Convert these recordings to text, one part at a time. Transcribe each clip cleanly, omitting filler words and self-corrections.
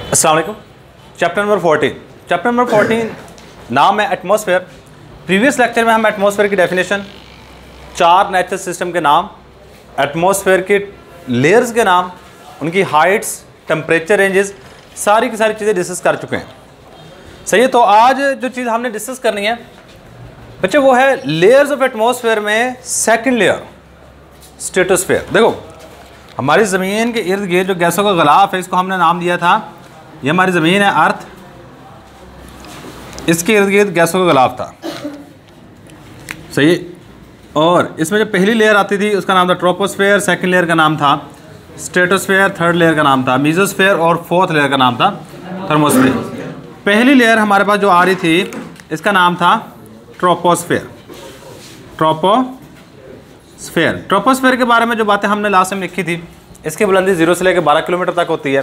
अस्सलाम वालेकुम। Chapter number 14। Chapter number 14 नाम है एटमॉस्फेयर। प्रीवियस लेक्चर में हम एटमॉस्फेयर की डेफिनेशन, चार नेचुरल सिस्टम के नाम, एटमॉस्फेयर के लेयर्स के नाम, उनकी हाइट्स, टेम्परेचर रेंजेस, सारी की सारी चीज़ें डिस्कस कर चुके हैं। सही है। तो आज जो चीज़ हमने डिस्कस करनी है बच्चे वो है लेयर्स ऑफ एटमॉस्फेयर में सेकंड लेयर स्ट्रेटोस्फेयर। देखो हमारी ज़मीन के इर्द गिर्द जो गैसों का गलाफ है, इसको हमने नाम दिया था, ये हमारी ज़मीन है अर्थ, इसके इर्द गिर्द गैसों का गलाफ था। सही। और इसमें जो पहली लेयर आती थी उसका नाम था ट्रोपोस्फेयर, सेकंड लेयर का नाम था स्ट्रेटोस्फेयर, थर्ड लेयर का नाम था मीजोस्फेयर और फोर्थ लेयर का नाम था थर्मोस्फेयर। पहली लेयर हमारे पास जो आ रही थी इसका नाम था ट्रोपोस्फेयर। ट्रोपोस्फेयर के बारे में जो बातें हमने लास्ट में लिखी थी, इसकी बुलंदी 0 से लेकर 12 किलोमीटर तक होती है।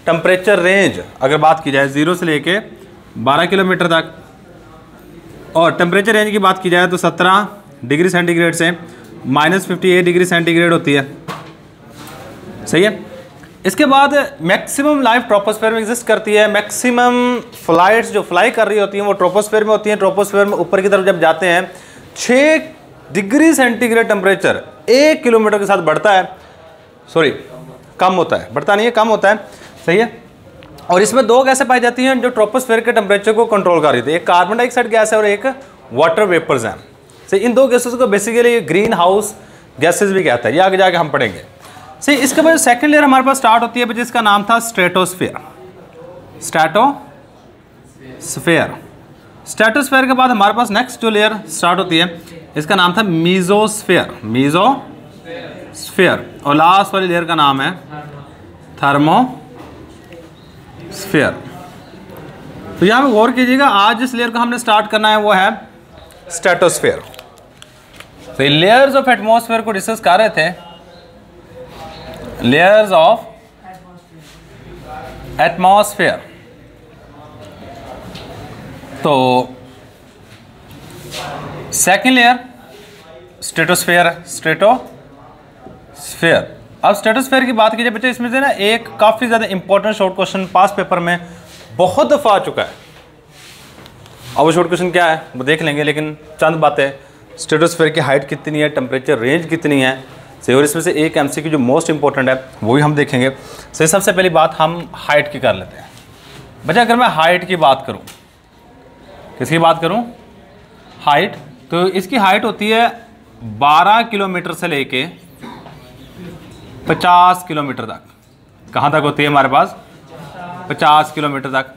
टेम्परेचर रेंज अगर बात की जाए 0 से लेकर 12 किलोमीटर तक, और टेम्परेचर रेंज की बात की जाए तो 17 डिग्री सेंटीग्रेड से -58 डिग्री सेंटीग्रेड होती है। सही है। इसके बाद मैक्सिमम लाइफ ट्रोपोस्फेयर में एग्जिस्ट करती है। मैक्सिमम फ्लाइट्स जो फ्लाई कर रही होती हैं वो ट्रोपोस्फेयर में होती हैं। ट्रोपोस्फेयर में ऊपर की तरफ जब जाते हैं 6 डिग्री सेंटीग्रेड टेम्परेचर 1 किलोमीटर के साथ बढ़ता है, सॉरी कम होता है, बढ़ता नहीं है, कम होता है। सही है। और इसमें दो गैसें पाई जाती हैं जो ट्रोपोस्फेयर के टेम्परेचर को कंट्रोल कर रही थी, एक कार्बन डाइऑक्साइड गैस है और एक वाटर वेपर्स हैं। सही। इन दो गैसेस को बेसिकली ग्रीन हाउस गैसेस भी कहता है, ये आगे जाके हम पढ़ेंगे। सही। इसके बाद सेकंड लेयर हमारे पास स्टार्ट होती है जिसका नाम था स्ट्रेटोस्फेयर। स्ट्रेटोस्फेयर के बाद हमारे पास नेक्स्ट जो लेयर स्टार्ट होती है इसका नाम था मीजोस्फेयर। और लास्ट वाली लेयर का नाम है थर्मोस्फेयर। तो यहाँ पे गौर कीजिएगा, आज जिस लेयर का हमने स्टार्ट करना है वो है स्ट्रेटोस्फेयर। तो ये लेयर्स ऑफ एटमॉस्फेयर को डिस्कस कर रहे थे, लेयर्स ऑफ एटमॉस्फेयर। तो सेकेंड लेयर स्ट्रेटोस्फेयर है, स्ट्रेटोस्फेयर। अब स्ट्रेटोस्फेयर की बात कीजिए बच्चे, इसमें से ना एक काफ़ी ज़्यादा इंपॉर्टेंट शॉर्ट क्वेश्चन पास पेपर में बहुत दफ़ा आ चुका है। अब वो शॉर्ट क्वेश्चन क्या है वो देख लेंगे, लेकिन चंद बातें, स्ट्रेटोस्फेयर की हाइट कितनी है, टेम्परेचर रेंज कितनी है। सही। और इसमें से एक एमसीक्यू जो मोस्ट इंपॉर्टेंट है वो भी हम देखेंगे। सही। सबसे पहली बात हम हाइट की कर लेते हैं बच्चा। अगर मैं हाइट की बात करूं, किसकी बात करूं, हाइट, तो इसकी हाइट होती है 12 किलोमीटर से लेके 50 किलोमीटर तक। कहां तक होती है हमारे पास? 50 किलोमीटर तक।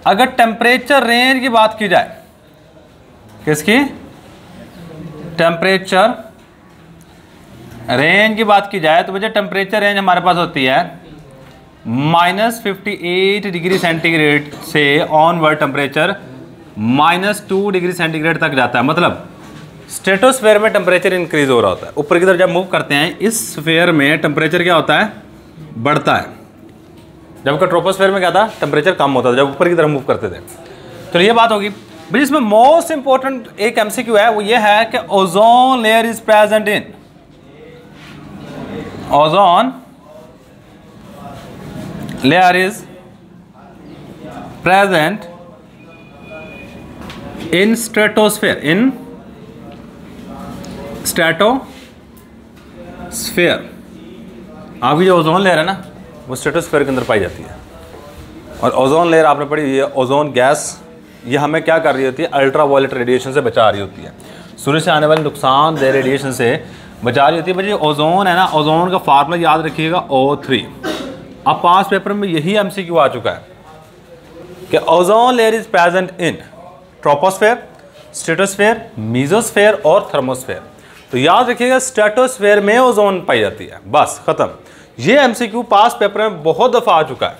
अगर टेम्परेचर रेंज की बात की जाए, किसकी? टेम्परेचर रेंज की बात की जाए तो मुझे टेम्परेचर रेंज हमारे पास होती है -58 डिग्री सेंटीग्रेड से ऑनवर्ड टेम्परेचर -2 डिग्री सेंटीग्रेड तक जाता है। मतलब स्ट्रेटोस्फेयर में टेम्परेचर इंक्रीज हो रहा होता है। ऊपर की तरफ जब मूव करते हैं इस स्फेयर में टेम्परेचर क्या होता है? बढ़ता है। जबकि ट्रोपोस्फेयर में क्या था? टेम्परेचर कम होता था जब ऊपर की तरफ मूव करते थे। तो ये बात होगी भाई। इसमें मोस्ट इंपॉर्टेंट एक एमसीक्यू है, वो ये है कि ozone layer is present in, ozone layer is present in stratosphere, in stratosphere. आपकी जो ओजोन लेयर है ना वो स्ट्रेटोस्फेयर के अंदर पाई जाती है। और ओजोन लेयर आपने पढ़ी, ये ओजोन गैस, ये हमें क्या कर रही होती है? अल्ट्रा वायलेट रेडिएशन से बचा रही होती है, सूर्य से आने वाले नुकसानदेह रेडिएशन से बचा रही होती है। भाई ओजोन है ना, ओजोन का फार्मूला याद रखिएगा O3। अब पास पेपर में यही एमसीक्यू आ चुका है कि ozone layer is present in troposphere, stratosphere, mesosphere और थर्मोस्फेयर। तो याद रखिएगा स्ट्रेटोस्फेयर में ओजोन पाई जाती है, बस खत्म। ये एमसीक्यू पास पेपर में बहुत दफ़ा आ चुका है।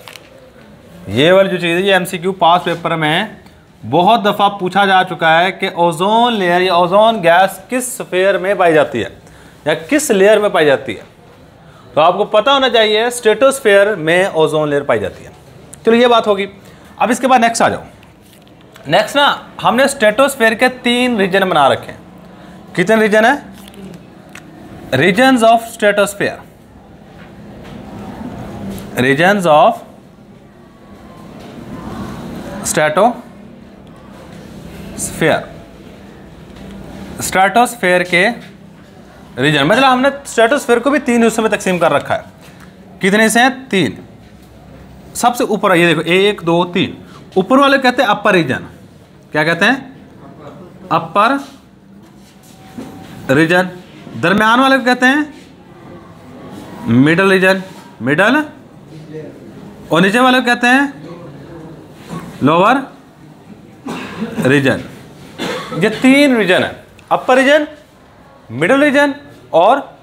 ये वाली जो चीज़ है ये एमसीक्यू पास पेपर में बहुत दफ़ा पूछा जा चुका है कि ओजोन लेयर या ओजोन गैस किस स्फेयर में पाई जाती है या किस लेयर में पाई जाती है। तो आपको पता होना चाहिए स्ट्रेटोस्फेयर में ओजोन लेयर पाई जाती है। चलो ये बात होगी। अब इसके बाद नेक्स्ट आ जाओ। नेक्स्ट ना हमने स्ट्रेटोस्फेयर के 3 रीजन बना रखे हैं। कितने रीजन है? Regions of stratosphere, regions of stratosphere. Stratosphere के रीजन, मतलब हमने स्ट्रेटोस्फेयर को भी 3 हिस्सों में तकसीम कर रखा है। कितने से हैं? 3। सबसे ऊपर ये देखो 1 2 3, ऊपर वाले कहते हैं अपर रीजन। क्या कहते हैं? Upper reason. दरमियान वाले को कहते हैं मिडल रीजन, मिडल। और नीचे वाले को कहते हैं लोअर रीजन। ये 3 रीजन है, अपर रीजन, मिडिल रीजन और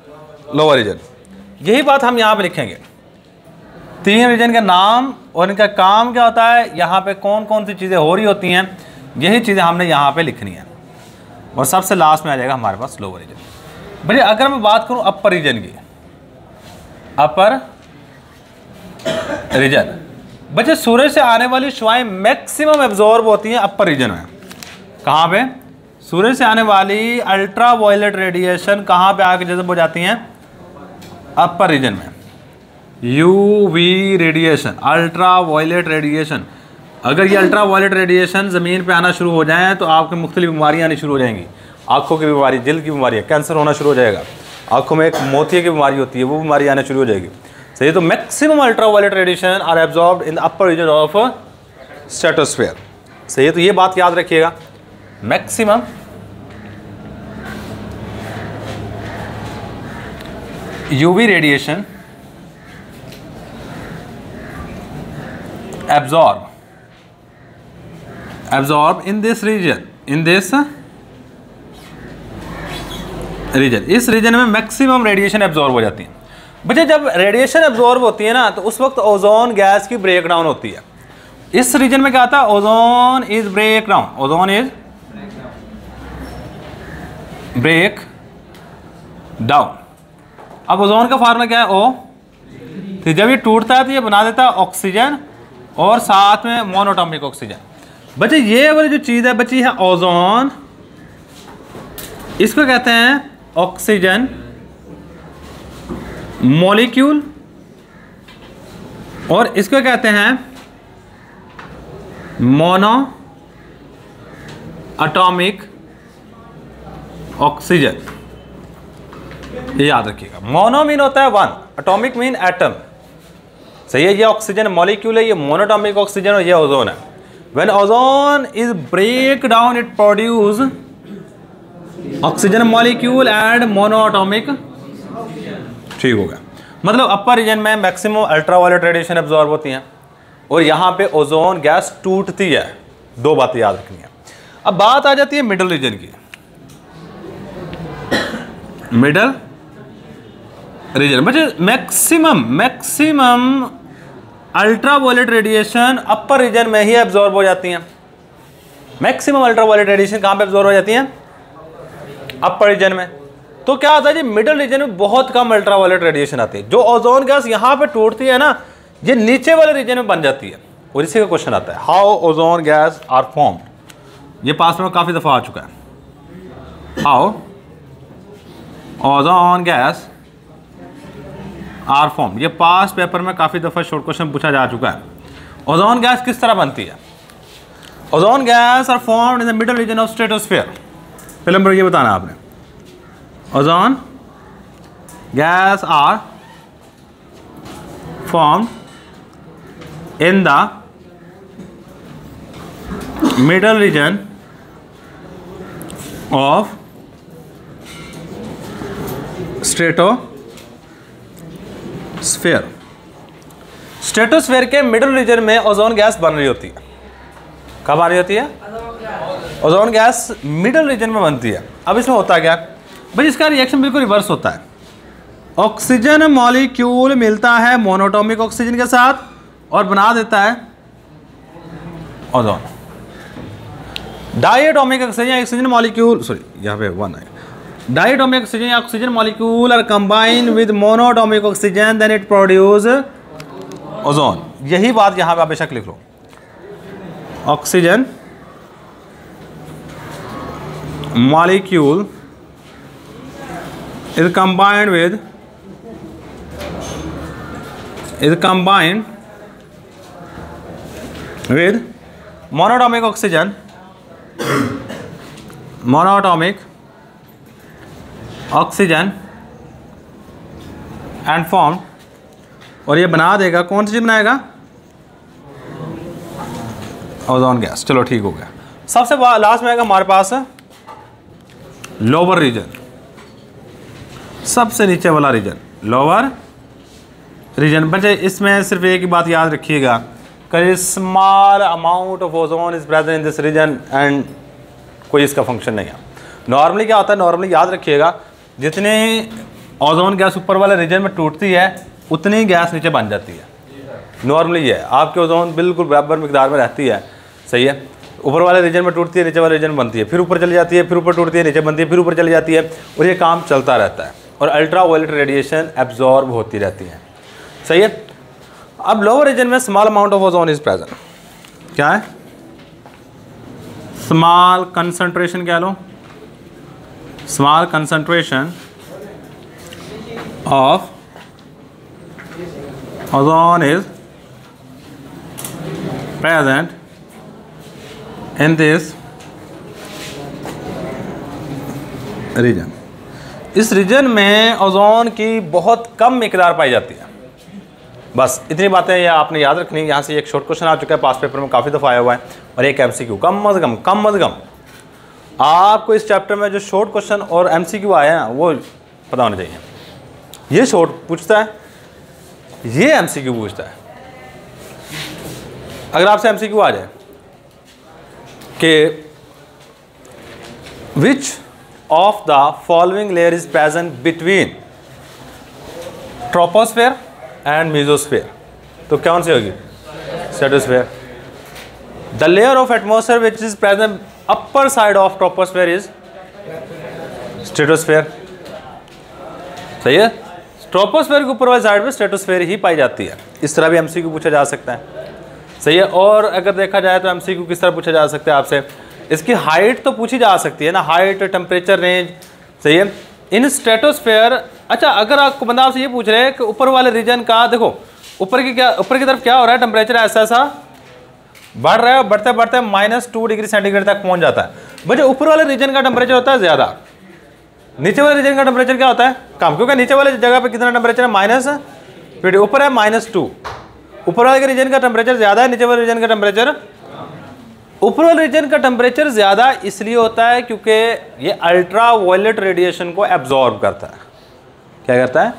लोअर रीजन। यही बात हम यहाँ पे लिखेंगे। 3 रीजन का नाम और इनका काम क्या होता है, यहाँ पे कौन कौन सी चीज़ें हो रही होती हैं, यही चीज़ें हमने यहाँ पे लिखनी है। और सबसे लास्ट में आ जाएगा हमारे पास लोअर रीजन। भैया अगर मैं बात करूँ अपर रीजन की, अपर रीजन, बच्चे सूरज से आने वाली शुआएं मैक्सिमम एब्जॉर्ब होती हैं अपर रीजन में। कहाँ पे? सूरज से आने वाली अल्ट्रा वायलेट रेडिएशन कहाँ पे आके जज़ब हो जाती हैं? अपर रीजन में। UV radiation, ultra violet radiation, अगर ये अल्ट्रा वायलेट रेडिएशन ज़मीन पे आना शुरू हो जाए तो आपको मुख्तलिफ बीमारियाँ आनी शुरू हो जाएंगी। आँखों की बीमारी, दिल की बीमारी, कैंसर होना शुरू हो जाएगा। आँखों में एक मोतिये की बीमारी होती है, वो बीमारी आना शुरू हो जाएगी। सही, तो maximum ultra violet radiation are absorbed in the upper region of stratosphere. सही है, तो ये बात याद रखिएगा, maximum UV radiation absorb in this region, इस रीजन में मैक्सिमम रेडिएशन एब्जॉर्ब हो जाती है। बच्चे जब रेडिएशन एब्जॉर्ब होती है ना, तो उस वक्त ओजोन गैस की ब्रेक डाउन होती है। इस रीजन में क्या आता है? Ozone is break down, ozone is break down. अब ओजोन का फार्मूला क्या है? ओ। तो जब ये टूटता है तो ये बना देता है ऑक्सीजन और साथ में मोनोटॉमिक ऑक्सीजन। बच्चे ये वाली जो चीज़ है बच्ची है ओजोन, इसको कहते हैं ऑक्सीजन मॉलिक्यूल, और इसको कहते हैं मोनो एटॉमिक ऑक्सीजन। ये याद रखिएगा, मोनो मीन होता है 1, एटॉमिक मीन एटम। सही है, ये ऑक्सीजन मॉलिक्यूल है, ये मोनोटॉमिक ऑक्सीजन और ये ओजोन है। When ozone is break down it produce oxygen molecule and monoatomic. ठीक हो गया, मतलब अपर रीजन में मैक्सिमम अल्ट्रावायलेट रेडिएशन एब्जॉर्ब होती हैं और यहाँ पे ओजोन गैस टूटती है। 2 बातें याद रखनी है। अब बात आ जाती है मिडिल रीजन की। मिडिल रीजन बच्चे मैक्सिमम अल्ट्रावायलेट रेडिएशन अपर रीजन में ही एब्जॉर्ब हो जाती हैं। मैक्सिमम अल्ट्रावायलेट रेडिएशन कहाँ पे एब्जॉर्ब हो जाती हैं? अपर रीजन में। तो क्या होता है जी, मिडिल रीजन में बहुत कम अल्ट्रावायलेट रेडिएशन आती है। जो ओजोन गैस यहाँ पे टूटती है ना, ये नीचे वाले रीजन में बन जाती है। और इसी का क्वेश्चन आता है, how ozone gas are formed. ये पास में काफ़ी दफ़ा आ चुका है। How ozone gas are form, ये पास पेपर में काफ़ी दफ़ा शॉर्ट क्वेश्चन पूछा जा चुका है। ओजोन गैस किस तरह बनती है? Ozone gas are formed in the middle region of stratosphere. पहले नंबर ये बताना आपने, ozone gas are formed in the middle region of stratosphere. Stratosphere के मिडिल रीजन में ओजोन गैस बन रही होती है। कब आ रही होती है? ओजोन गैस मिडिल रीजन में बनती है। अब इसमें होता क्या भाई, इसका रिएक्शन बिल्कुल रिवर्स होता है। ऑक्सीजन मॉलिक्यूल मिलता है मोनोटॉमिक ऑक्सीजन के साथ और बना देता है ozone. Diatomic oxygen molecule, sorry यहाँ पे 1 है। Diatomic oxygen molecule are combine with monatomic oxygen, then it produce ozone. यही बात यहाँ पे आप बेशक लिख लो। Oxygen molecule is combined with monatomic oxygen, monatomic oxygen and form, और ये बना देगा, कौन सी चीज़ बनाएगा? Ozone gas. चलो ठीक हो गया। सबसे लास्ट में आएगा हमारे पास लोअर रीजन, सबसे नीचे वाला रीजन, लोअर रीजन। बच्चे इसमें सिर्फ एक ही बात याद रखिएगा कि small amount of ozone is present in this region and कोई इसका फंक्शन नहीं है। नॉर्मली क्या होता है, नॉर्मली याद रखिएगा जितने ओजोन गैस ऊपर वाले रीजन में टूटती है उतनी गैस नीचे बन जाती है। नॉर्मली ये है, आपके ओजोन बिल्कुल बराबर मिकदार में रहती है, सही है। ऊपर वाले रीजन में टूटती है, नीचे वाले रीजन में बनती है, फिर ऊपर चली जाती है, फिर ऊपर टूटती है, नीचे बनती है, फिर ऊपर चली जाती है, और ये काम चलता रहता है। और अल्ट्रा वायलेट रेडिएशन एब्जॉर्ब होती रहती है, सही है। अब लोअर रीजन में small amount of ozone is present, क्या है? स्मॉल कंसंट्रेशन कह लो, small concentration of ozone is present in this region. इस रीजन में ओजोन की बहुत कम मिकदार पाई जाती है। बस इतनी बातें ये आपने याद रखनी। यहाँ से एक शॉर्ट क्वेश्चन आ चुका है, पास पेपर में काफ़ी दफ़ा आया हुआ है, और एक एमसीक्यू। कम अज़ कम आपको इस चैप्टर में जो शॉर्ट क्वेश्चन और एमसीक्यू आया है ना, वो पता होना चाहिए। ये शॉर्ट पूछता है, ये एमसीक्यू पूछता है। अगर आपसे एमसीक्यू आ जाए कि which of the following layer is present between troposphere and mesosphere, तो कौन सी होगी? Stratosphere. The layer of atmosphere which is present upper side of troposphere is stratosphere, सही है। ट्रोपोस्फेयर के ऊपर वाली साइड में स्ट्रेटोस्फेयर ही पाई जाती है। इस तरह भी एमसीक्यू पूछा जा सकता है, सही है। और अगर देखा जाए तो एमसीक्यू किस तरह पूछा जा सकता है आपसे, इसकी हाइट तो पूछी जा सकती है ना, हाइट, टेम्परेचर रेंज, सही है। इन स्ट्रेटोस्फेयर, अच्छा अगर आपको बंदा आपसे ये पूछ रहे हैं कि ऊपर वाले रीजन का, देखो ऊपर की तरफ क्या हो रहा है, टेम्परेचर ऐसा ऐसा बढ़ रहा है, बढ़ते बढ़ते -2 डिग्री सेंटीग्रेड तक पहुंच जाता है। बच्चे ऊपर वाले रीजन का टेम्परेचर होता है ज़्यादा, नीचे वाले रीजन का टेम्परेचर क्या होता है? कम, क्योंकि नीचे वाले जगह पे कितना टेम्परेचर है? -, ऊपर है -2। ऊपर वाले के रीजन का टेम्परेचर ज़्यादा है, नीचे वाले रीजन का टेम्परेचर, ऊपर वाले रीजन का टेम्परेचर ज़्यादा इसलिए होता है क्योंकि ये अल्ट्रा वायलेट रेडिएशन को एब्जॉर्ब करता है। क्या करता है?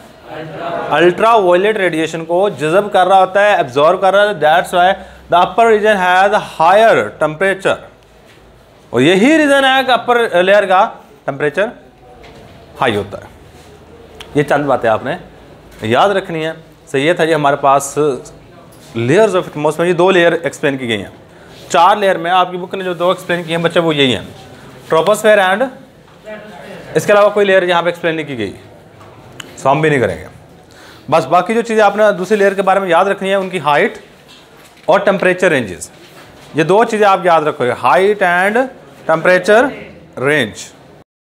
अल्ट्रा वायलेट रेडिएशन को जज़ब कर रहा होता है, एब्जॉर्ब कर रहा है। That's why the upper region has higher temperature, और यही रीज़न है कि अपर लेयर का टेम्परेचर हाई होता है। ये चंद बातें आपने याद रखनी है। सही है था जी, हमारे पास लेयर्स ऑफ एटमॉस्फेयर, ये 2 लेयर एक्सप्लेन की गई हैं। 4 लेयर में आपकी बुक ने जो 2 एक्सप्लेन किए हैं बच्चे, वो यही हैं, ट्रोपोस्फेयर एंड, इसके अलावा कोई लेयर यहाँ पे एक्सप्लेन नहीं की गई, सो हम भी नहीं करेंगे। बस बाकी जो चीज़ें आपने दूसरी लेयर के बारे में याद रखनी है, उनकी हाइट और टेम्परेचर रेंजेस, ये 2 चीज़ें आप याद रखोगे, हाइट एंड टेम्परेचर रेंज।